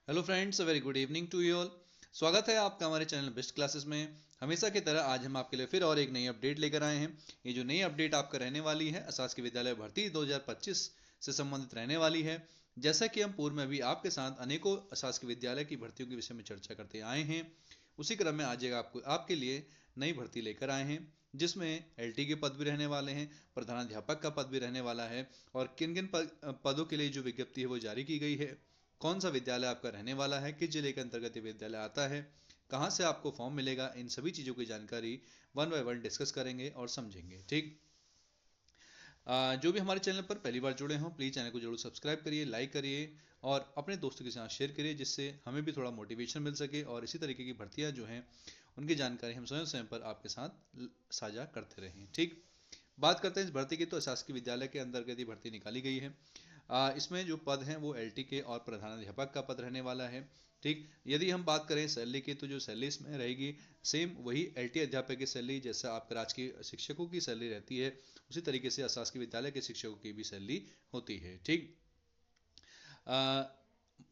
Hello friends, very good evening to you all. स्वागत है आपका हमारे चैनल बेस्ट क्लासेस में। हमेशा की तरह आज हम आपके लिए फिर और एक नई अपडेट लेकर आए हैं। ये जो नई अपडेट आपका रहने वाली है अशासकीय विद्यालय भर्ती 2025 से संबंधित रहने वाली है। जैसा कि हम पूर्व में भी आपके साथ अनेकों अशासकीय विद्यालय की भर्तियों के विषय में चर्चा करते आए हैं, उसी क्रम में आज आपके लिए नई भर्ती लेकर आए हैं, जिसमें एलटी के पद भी रहने वाले हैं, प्रधानाध्यापक का पद भी रहने वाला है, और किन किन पदों के लिए जो विज्ञप्ति है वो जारी की गई है, कौन सा विद्यालय आपका रहने वाला है, किस जिले के अंतर्गत ये विद्यालय आता है, कहाँ से आपको फॉर्म मिलेगा, इन सभी चीज़ों की जानकारी वन बाय वन डिस्कस करेंगे और समझेंगे। ठीक। जो भी हमारे चैनल पर पहली बार जुड़े हों, प्लीज़ चैनल को जरूर सब्सक्राइब करिए, लाइक करिए और अपने दोस्तों के साथ शेयर करिए, जिससे हमें भी थोड़ा मोटिवेशन मिल सके और इसी तरीके की भर्तियाँ जो हैं उनकी जानकारी हम स्वयं स्वयं पर आपके साथ साझा करते रहें। ठीक। बात करते हैं इस भर्ती की, तो शासकीय विद्यालय के अंतर्गत ये भर्ती निकाली गई है। इसमें जो पद हैं वो एलटी के और प्रधानाध्यापक का पद रहने वाला है। ठीक। यदि हम बात करें सैलरी की, तो जो सैलरी इसमें रहेगी सेम वही एलटी अध्यापक की सैलरी जैसा आपका राजकीय शिक्षकों की सैलरी रहती है, उसी तरीके से अशासकीय विद्यालय के शिक्षकों की भी सैलरी होती है। ठीक।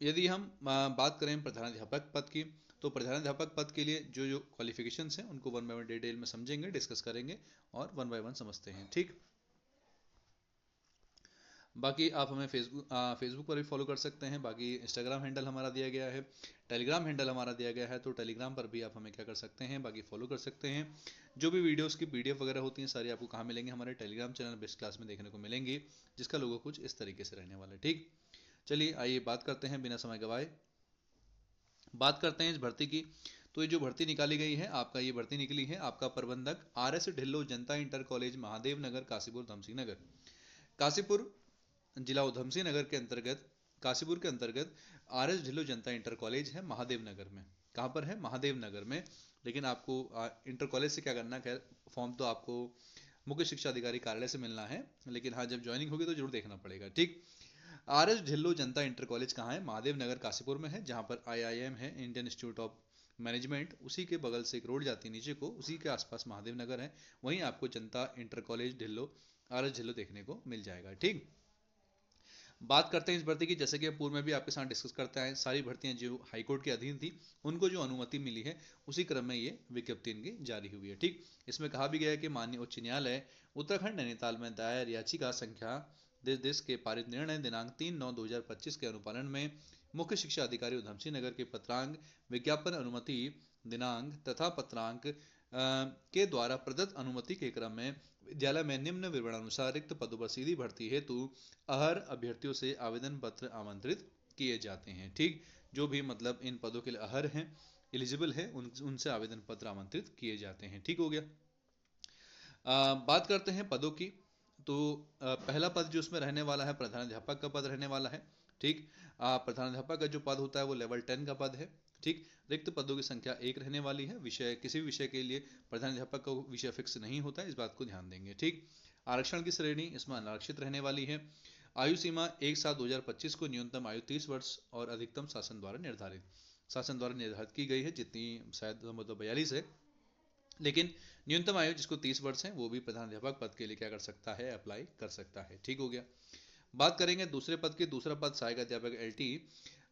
यदि हम बात करें प्रधानाध्यापक पद की, तो प्रधानाध्यापक पद के लिए जो जो क्वालिफिकेशंस हैं उनको वन बाय वन डिटेल में समझेंगे, डिस्कस करेंगे और वन बाय वन समझते हैं। ठीक। बाकी आप हमें फेसबुक पर भी फॉलो कर सकते हैं। बाकी इंस्टाग्राम हैंडल हमारा दिया गया है, टेलीग्राम हैंडल हमारा दिया गया है, तो टेलीग्राम पर भी आप हमें क्या कर सकते हैं, बाकी फॉलो कर सकते हैं। जो भी वीडियोस की पीडीएफ वगैरह होती हैं सारी आपको कहाँ मिलेंगे, हमारे टेलीग्राम चैनल बेस्ट क्लास में देखने को मिलेंगी, जिसका लोगो कुछ इस तरीके से रहने वाला है। ठीक। चलिए आइए बात करते हैं बिना समय गवाए, बात करते हैं इस भर्ती की। तो ये जो भर्ती निकाली गई है, आपका ये भर्ती निकली है आपका प्रबंधक RS ढिल्लो जनता इंटर कॉलेज महादेव नगर काशीपुर धमसी नगर। काशीपुर जिला उधमसिंह नगर के अंतर्गत, काशीपुर के अंतर्गत RS ढिल्लो जनता इंटर कॉलेज है महादेव नगर में। कहाँ पर है? महादेव नगर में। लेकिन आपको इंटर कॉलेज से क्या करना है, फॉर्म तो आपको मुख्य शिक्षा अधिकारी कार्यालय से मिलना है, लेकिन हाँ जब ज्वाइनिंग होगी तो जरूर देखना पड़ेगा। ठीक। RS ढिल्लो जनता इंटर कॉलेज कहाँ है? महादेव नगर काशीपुर में है, जहाँ पर IIM है, इंडियन इंस्टीट्यूट ऑफ मैनेजमेंट, उसी के बगल से एक रोड जाती है नीचे को, उसी के आसपास महादेव नगर है। वहीं आपको जनता inter college Dhillon RS Dhillon देखने को मिल जाएगा। ठीक। बात करते हैं इस भर्ती की, जैसे कि पूर्व में भी आपके साथ डिस्कस करते हैं, सारी भर्तियां जो हाईकोर्ट के अधीन थी उनको जो अनुमति मिली है, उसी क्रम में ये विज्ञप्ति इनकी जारी हुई है। ठीक। इसमें कहा भी गया है कि माननीय उच्च न्यायालय उत्तराखंड नैनीताल में दायर याचिका संख्या देश के पारित निर्णय दिनांक 3/9/2025 के अनुपालन में मुख्य शिक्षा अधिकारी उधमसिंह नगर के पत्रांक विज्ञापन अनुमति दिनांक तथा पत्रांक के द्वारा प्रदत्त अनुमति के क्रम में विद्यालय में निम्न विवरणानुसार रिक्त पदों पर सीधी भर्ती हेतु अहर अभ्यर्थियों से आवेदन पत्र आमंत्रित किए जाते हैं। ठीक। जो भी मतलब इन पदों के लिए अहर हैं, एलिजिबल है, उनसे आवेदन पत्र आमंत्रित किए जाते हैं। ठीक हो गया। बात करते हैं पदों की, तो पहला पद जो उसमें रहने वाला है प्रधानाध्यापक का पद रहने वाला है। ठीक। प्रधानाध्यापक का जो पद होता है वो लेवल 10 का पद है। ठीक। रिक्त पदों की संख्या 1 रहने वाली है। विषय किसी भी विषय के लिए प्रधानाध्यापक का विषय फिक्स नहीं होता है, इस बात को ध्यान देंगे। ठीक। आरक्षण की श्रेणी इसमें अनारक्षित रहने वाली है। आयु सीमा 1/7/2025 को न्यूनतम आयु 30 वर्ष और अधिकतम शासन द्वारा निर्धारित की गई है, जितनी शायद 42 है, लेकिन न्यूनतम आयु जिसको 30 वर्ष है वो भी प्रधानाध्यापक पद के लिए क्या कर सकता है, अप्लाई कर सकता है। ठीक हो गया। बात करेंगे दूसरे पद की। दूसरा पद सहायक अध्यापक LT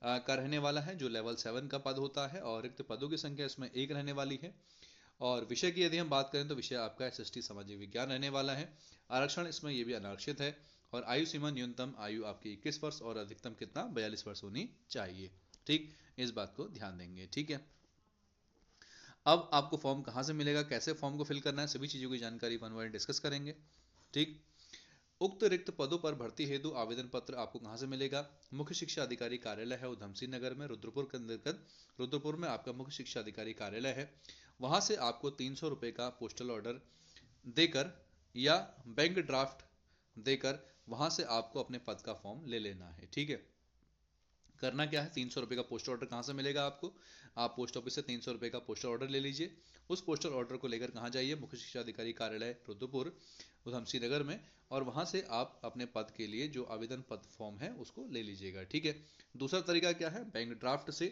का रहने वाला है, जो लेवल 7 का पद होता है, और रिक्त पदों की संख्या इसमें 1 रहने वाली है। और विषय की यदि हम बात करें तो विषय आपका SST सामाजिक विज्ञान रहने वाला है। आरक्षण इसमें ये भी अनारक्षित है, और आयु सीमा न्यूनतम आयु आपकी 21 वर्ष और अधिकतम कितना 42 वर्ष होनी चाहिए। ठीक। इस बात को ध्यान देंगे। ठीक है। अब आपको फॉर्म कहाँ से मिलेगा, कैसे फॉर्म को फिल करना है, सभी चीज़ों की जानकारी वन बाय वन डिस्कस करेंगे। ठीक। उक्त रिक्त पदों पर भर्ती हेतु आवेदन पत्र आपको कहाँ से मिलेगा? मुख्य शिक्षा अधिकारी कार्यालय है उधमसिंह नगर में, रुद्रपुर के अंतर्गत। रुद्रपुर में आपका मुख्य शिक्षा अधिकारी कार्यालय है। वहाँ से आपको 300 रुपये का पोस्टल ऑर्डर देकर या बैंक ड्राफ्ट देकर वहाँ से आपको अपने पद का फॉर्म ले लेना है। ठीक है। करना क्या है, 300 रुपये का पोस्टल ऑर्डर कहाँ से मिलेगा आपको? आप पोस्ट ऑफिस से 300 रुपये का पोस्टल ऑर्डर ले लीजिए। उस पोस्टल ऑर्डर को लेकर कहाँ जाइए? मुख्य शिक्षा अधिकारी कार्यालय रुद्रपुर उधमसिंह नगर में, और वहाँ से आप अपने पद के लिए जो आवेदन पत्र फॉर्म है उसको ले लीजिएगा। ठीक है। दूसरा तरीका क्या है? बैंक ड्राफ्ट से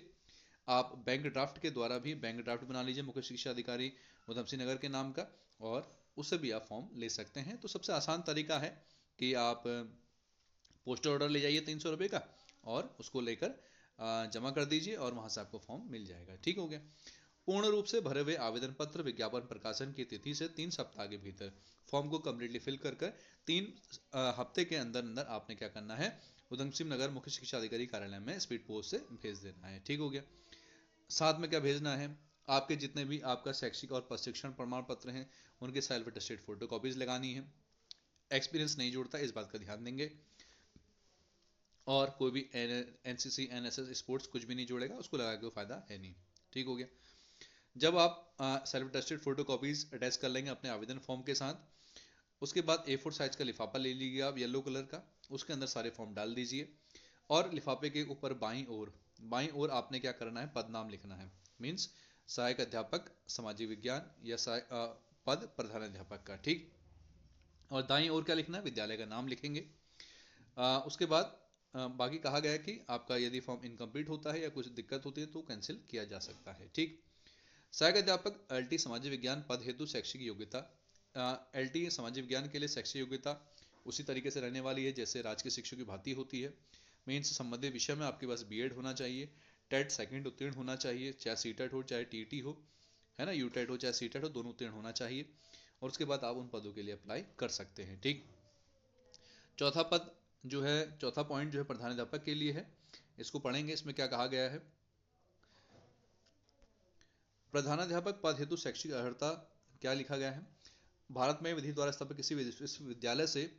आप बैंक ड्राफ्ट के द्वारा भी बैंक ड्राफ्ट बना लीजिए मुख्य शिक्षा अधिकारी उधमसिंह नगर के नाम का, और उससे भी आप फॉर्म ले सकते हैं। तो सबसे आसान तरीका है कि आप पोस्टल ऑर्डर ले जाइए 300 रुपये का, और उसको लेकर जमा कर दीजिए और वहाँ से आपको फॉर्म मिल जाएगा। ठीक हो गया। पूर्ण रूप से भरे हुए आवेदन पत्र विज्ञापन प्रकाशन की तिथि से 3 सप्ताह के भीतर फॉर्म को कम्प्लीटली फिल कर 3 हफ्ते के अंदर अंदर आपने क्या करना है, उधम सिंह नगर मुख्य शिक्षा अधिकारी कार्यालय में स्पीड पोस्ट से भेज देना है। ठीक हो गया। साथ में क्या भेजना है, आपके जितने भी आपका शैक्षिक और प्रशिक्षण प्रमाण पत्र हैं उनके सेल्फ अटेस्टेड फोटो कॉपीज लगानी है। एक्सपीरियंस नहीं जुड़ता, इस बात का ध्यान देंगे। और कोई भी एनसीसी एनएसएस स्पोर्ट्स कुछ भी नहीं जोड़ेगा, उसको लगा के फायदा है नहीं। ठीक हो गया। जब आप self attested photo copies attach कर लेंगे अपने आवेदन फॉर्म के साथ, उसके बाद A4 साइज का लिफाफा ले लीजिए आप येलो कलर का, उसके अंदर सारे फॉर्म डाल दीजिए और लिफाफे के ऊपर बाईं ओर आपने क्या करना है, पद नाम लिखना है। मीन्स सहायक अध्यापक सामाजिक विज्ञान या पद प्रधानाध्यापक का। ठीक। और दाईं ओर क्या लिखना है, विद्यालय का नाम लिखेंगे। उसके बाद बाकी कहा गया है कि आपका यदि फॉर्म इनकम्प्लीट होता है या कुछ दिक्कत होती है तो कैंसिल किया जा सकता है। ठीक। सहायक अध्यापक LT सामाजिक विज्ञान पद हेतु शैक्षिक योग्यता, LT सामाजिक विज्ञान के लिए शैक्षिक योग्यता उसी तरीके से रहने वाली है जैसे राजकीय शिक्षक की भांति होती है। मीन्स संबंधित विषय में आपके पास B.Ed होना चाहिए, टेट सेकंड उत्तीर्ण होना चाहिए, चाहे CTET हो चाहे TET हो, है ना, UTET हो चाहे CTET हो, दोनों उत्तीर्ण होना चाहिए। और उसके बाद आप उन पदों के लिए अप्लाई कर सकते हैं। ठीक। चौथा पॉइंट जो है प्रधानाध्यापक के लिए है, इसको पढ़ेंगे। इसमें क्या कहा गया है, प्रधानाध्यापक पद हेतु शैक्षिक अर्हता क्या लिखा गया है, भारत में विधि द्वारा स्थापित किसी विश्वविद्यालय से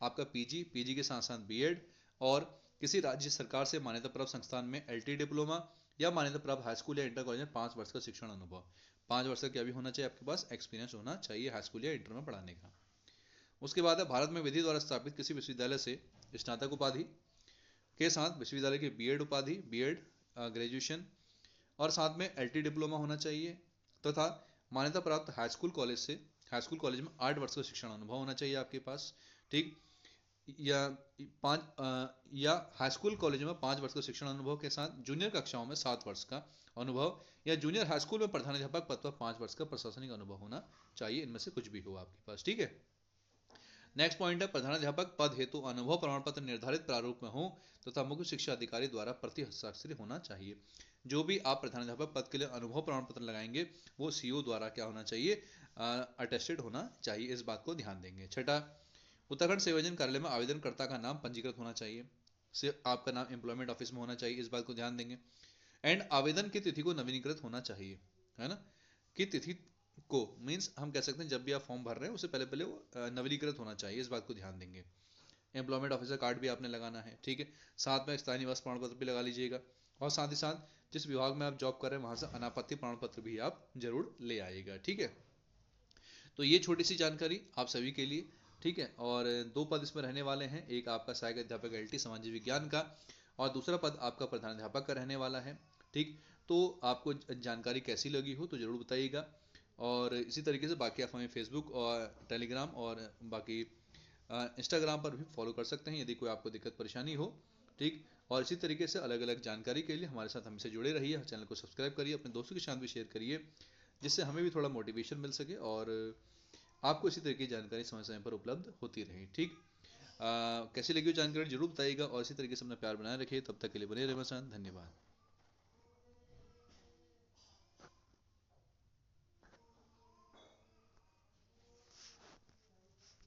आपका पीजी के साथ साथ B.Ed और किसी राज्य सरकार से मान्यता प्राप्त संस्थान में LT डिप्लोमा या मान्यता प्राप्त हाई स्कूल या इंटर कॉलेज में 5 वर्ष का शिक्षण अनुभव। 5 वर्ष का क्या भी होना चाहिए, आपके पास एक्सपीरियंस होना चाहिए हाई स्कूल या इंटर में पढ़ाने का। उसके बाद है भारत में विधि द्वारा स्थापित किसी विश्वविद्यालय से स्नातक उपाधि के साथ विश्वविद्यालय की B.Ed उपाधि, B.Ed ग्रेजुएशन और साथ में LT डिप्लोमा होना चाहिए तथा मान्यता प्राप्त हाई स्कूल कॉलेज में 8 वर्ष का शिक्षण अनुभव होना चाहिए आपके पास। ठीक। या हाई स्कूल कॉलेज में 5 वर्ष का शिक्षण अनुभव के साथ जूनियर कक्षाओं में 7 वर्ष का अनुभव या जूनियर हाई स्कूल में प्रधानाध्यापक पद पर 5 वर्ष का प्रशासनिक अनुभव होना चाहिए। इनमें से कुछ भी हो आपके पास। ठीक है। नेक्स्ट पॉइंट है प्रधानाध्यापक पद हेतु अनुभव प्रमाण पत्र निर्धारित प्रारूप में हो तथा मुख्य शिक्षा अधिकारी द्वारा प्रति हस्ताक्षरित होना चाहिए। जो भी आप प्रधानाध्यापक पद के लिए अनुभव प्रमाण पत्र लगाएंगे वो CO द्वारा क्या होना चाहिए, अटेस्टेड होना चाहिए। इस बात को ध्यान देंगे। छठा, उत्तराखंड सेवा योजना कार्यालय में आवेदनकर्ता का नाम पंजीकृत होना चाहिए, आपका नाम एम्प्लॉयमेंट ऑफिस में होना चाहिए। इस बात को ध्यान देंगे। एंड आवेदन की तिथि को नवीनीकृत होना चाहिए, है ना, कि तिथि को मीन्स हम कह सकते हैं जब भी आप फॉर्म भर रहे हैं उससे पहले पहले वो नवीनीकृत होना चाहिए। इस बात को ध्यान देंगे। एम्प्लॉयमेंट ऑफिसर कार्ड भी आपने लगाना है। ठीक है। साथ में स्थायी निवास प्रमाण पत्र भी लगा लीजिएगा और साथ ही साथ जिस विभाग में आप जॉब कर रहे हैं वहां से अनापत्ति प्रमाण पत्र भी आप जरूर ले आइएगा। ठीक है। तो ये छोटी सी जानकारी आप सभी के लिए। ठीक है। और 2 पद इसमें रहने वाले हैं, एक आपका सहायक अध्यापक LT सामाजिक विज्ञान का और दूसरा पद आपका प्रधानाध्यापक का रहने वाला है। ठीक। तो आपको जानकारी कैसी लगी हो तो जरूर बताइएगा और इसी तरीके से बाकी आप हमें फेसबुक और टेलीग्राम और बाकी इंस्टाग्राम पर भी फॉलो कर सकते हैं यदि कोई आपको दिक्कत परेशानी हो। ठीक। और इसी तरीके से अलग अलग जानकारी के लिए हमारे साथ हमसे जुड़े रहिए, चैनल को सब्सक्राइब करिए, अपने दोस्तों के साथ भी शेयर करिए जिससे हमें भी थोड़ा मोटिवेशन मिल सके और आपको इसी तरह की जानकारी समय समय पर उपलब्ध होती रहे। ठीक। कैसी लगी हो जानकारी जरूर बताइएगा और इसी तरीके से अपना प्यार बनाए रखिए। तब तक के लिए बने रहे मेरे साथ। धन्यवाद।